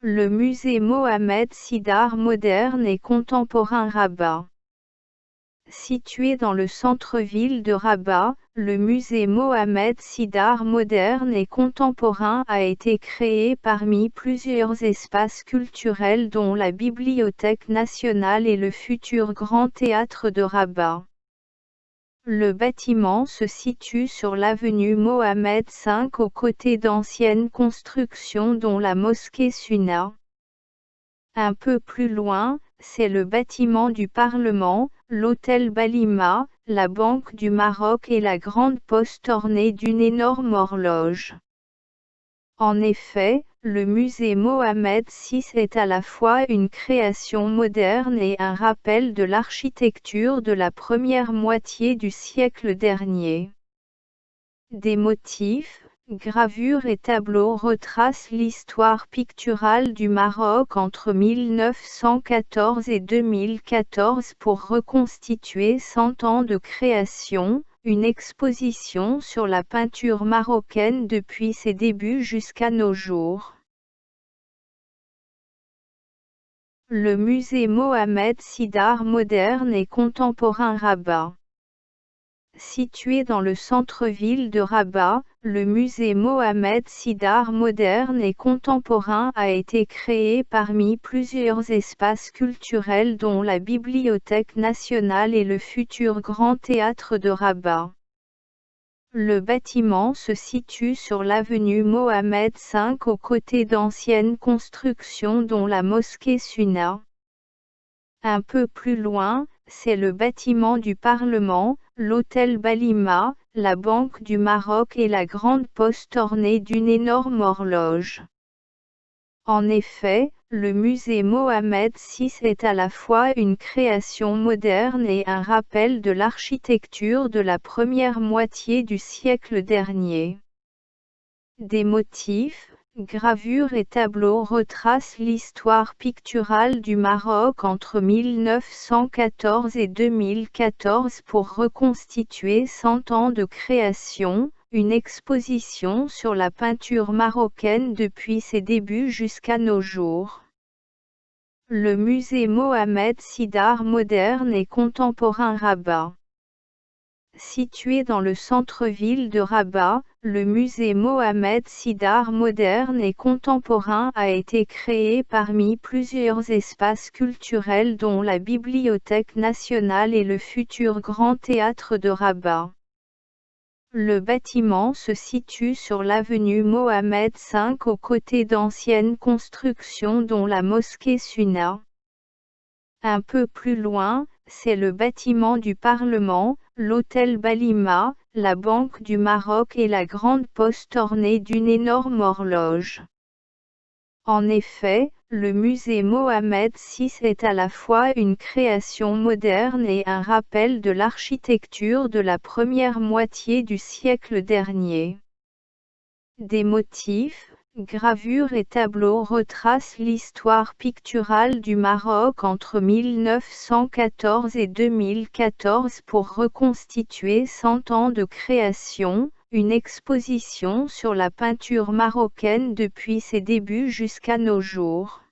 Le musée Mohamed Sidar moderne et contemporain Rabat. Situé dans le centre-ville de Rabat, le musée Mohamed Sidar moderne et contemporain a été créé parmi plusieurs espaces culturels dont la Bibliothèque nationale et le futur Grand Théâtre de Rabat. Le bâtiment se situe sur l'avenue Mohamed V aux côtés d'anciennes constructions dont la mosquée Sunna. Un peu plus loin, c'est le bâtiment du Parlement, l'hôtel Balima, la Banque du Maroc et la grande poste ornée d'une énorme horloge. En effet, le musée Mohamed VI est à la fois une création moderne et un rappel de l'architecture de la première moitié du siècle dernier. Des motifs, gravures et tableaux retracent l'histoire picturale du Maroc entre 1914 et 2014 pour reconstituer 100 ans de création, une exposition sur la peinture marocaine depuis ses débuts jusqu'à nos jours. Le musée Mohamed Sidar moderne et contemporain Rabat. Situé dans le centre-ville de Rabat, le musée Mohamed Sidar moderne et contemporain a été créé parmi plusieurs espaces culturels dont la Bibliothèque nationale et le futur Grand Théâtre de Rabat. Le bâtiment se situe sur l'avenue Mohamed V aux côtés d'anciennes constructions dont la mosquée Sunna. Un peu plus loin, c'est le bâtiment du Parlement, l'hôtel Balima, la Banque du Maroc et la grande poste ornée d'une énorme horloge. En effet, le musée Mohamed VI est à la fois une création moderne et un rappel de l'architecture de la première moitié du siècle dernier. Des motifs, gravures et tableaux retracent l'histoire picturale du Maroc entre 1914 et 2014 pour reconstituer 100 ans de création, une exposition sur la peinture marocaine depuis ses débuts jusqu'à nos jours. Le musée Mohamed Sidar moderne et contemporain Rabat. Situé dans le centre-ville de Rabat, le musée Mohamed Sidar moderne et contemporain a été créé parmi plusieurs espaces culturels dont la Bibliothèque nationale et le futur Grand Théâtre de Rabat. Le bâtiment se situe sur l'avenue Mohamed V aux côtés d'anciennes constructions dont la mosquée Sunna. Un peu plus loin, c'est le bâtiment du Parlement, l'hôtel Balima, la Banque du Maroc et la grande poste ornée d'une énorme horloge. En effet, le musée Mohamed VI est à la fois une création moderne et un rappel de l'architecture de la première moitié du siècle dernier. Des motifs, gravures et tableaux retracent l'histoire picturale du Maroc entre 1914 et 2014 pour reconstituer 100 ans de création, une exposition sur la peinture marocaine depuis ses débuts jusqu'à nos jours.